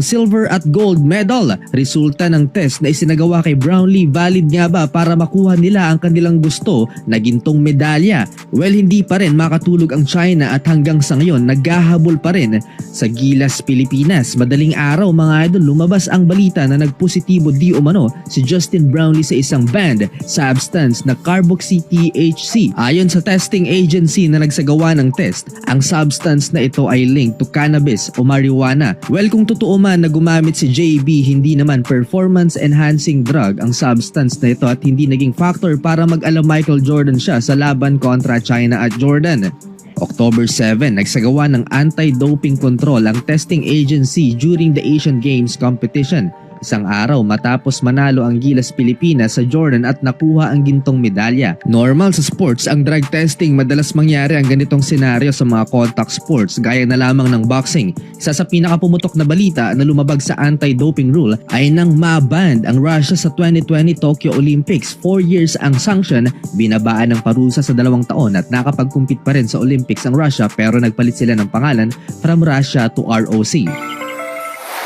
silver at gold medal. Resulta ng test na isinagawa kay Brownlee, valid nga ba para makuha nila ang kanilang gusto na gintong medalya? Well, hindi pa rin makatulog ang China at hanggang sa ngayon naghahabol pa rin sa Gilas, Pilipinas. Madaling araw mga idol, lumabas ang balita na nagpositibo di umano si Justin Brownlee sa isang banned substance na carboxy-THC. Ayon sa testing agency na nagsagawa ng test, ang substance na ito ay linked to cannabis o marijuana. Well, kung totoo man na gumamit si JB, hindi naman performance-enhancing drug ang substance na ito at hindi naging factor para mag-ala Michael Jordan siya sa laban kontra China at Jordan. October 7, nagsagawa ng anti-doping control ang testing agency during the Asian Games competition. Isang araw matapos manalo ang Gilas Pilipinas sa Jordan at nakuha ang gintong medalya. Normal sa sports ang drug testing, madalas mangyari ang ganitong senaryo sa mga contact sports gaya na lamang ng boxing. Isa sa pinakapumutok na balita na lumabag sa anti-doping rule ay nang ma-ban ang Russia sa 2020 Tokyo Olympics. 4 years ang sanction, binabaan ng parusa sa 2 taon at nakapag-compete pa rin sa Olympics ang Russia pero nagpalit sila ng pangalan from Russia to ROC.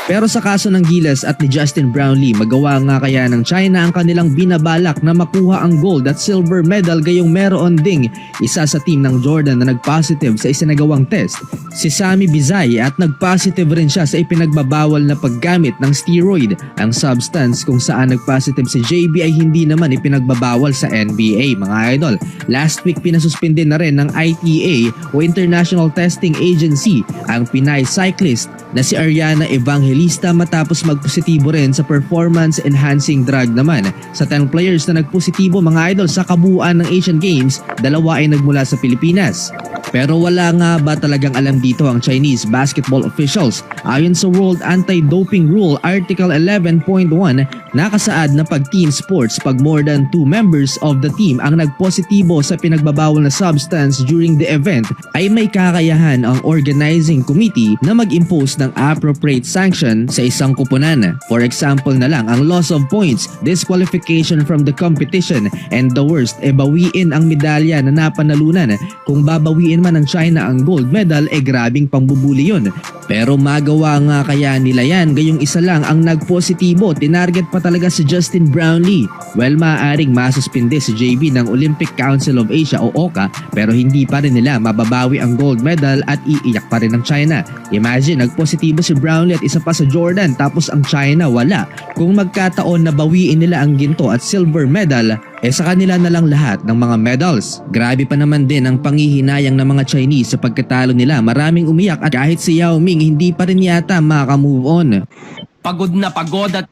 Pero sa kaso ng Gilas at ni Justin Brownlee, magawa nga kaya ng China ang kanilang binabalak na makuha ang gold at silver medal gayong meron ding isa sa team ng Jordan na nag-positive sa isinagawang test, si Sammy Bizay, at nag-positive rin siya sa ipinagbabawal na paggamit ng steroid. Ang substance kung saan nag-positive si JB ay hindi naman ipinagbabawal sa NBA mga idol. Last week pinasuspinde na rin ng ITA o International Testing Agency ang Pinay cyclist na si Ariana Evangelista matapos magpositibo rin sa performance-enhancing drug naman. Sa 10 players na nagpositibo mga idol sa kabuuan ng Asian Games, 2 ay nagmula sa Pilipinas. Pero wala nga ba talagang alam dito ang Chinese basketball officials? Ayon sa World Anti-Doping Rule Article 11.1, nakasaad na pag team sports, pag more than 2 members of the team ang nagpositibo sa pinagbabawal na substance during the event, ay may kakayahan ang organizing committee na mag-impose ng appropriate sanction sa isang kupunan. For example na lang, ang loss of points, disqualification from the competition, and the worst, bawiin ang medalya na napanalunan. Kung babawiin man ng China ang gold medal, grabing pangbubuli yun. Pero magawa nga kaya nila yan, gayong isa lang ang nagpositibo, tinarget pa talaga si Justin Brownlee. Well, maaaring masuspinde si JB ng Olympic Council of Asia o OCA, pero hindi pa rin nila mababawi ang gold medal at iiyak pa rin ng China. Imagine, nagpositibo si Brownlee at isa pa sa Jordan, tapos ang China wala. Kung magkataon na bawiin nila ang ginto at silver medal, sa kanila na lang lahat ng mga medals. Grabe pa naman din ang panghihinayang ng mga Chinese sa pagkatalo nila. Maraming umiyak at kahit si Yao Ming hindi pa rin yata makamove on. Pagod na pagod at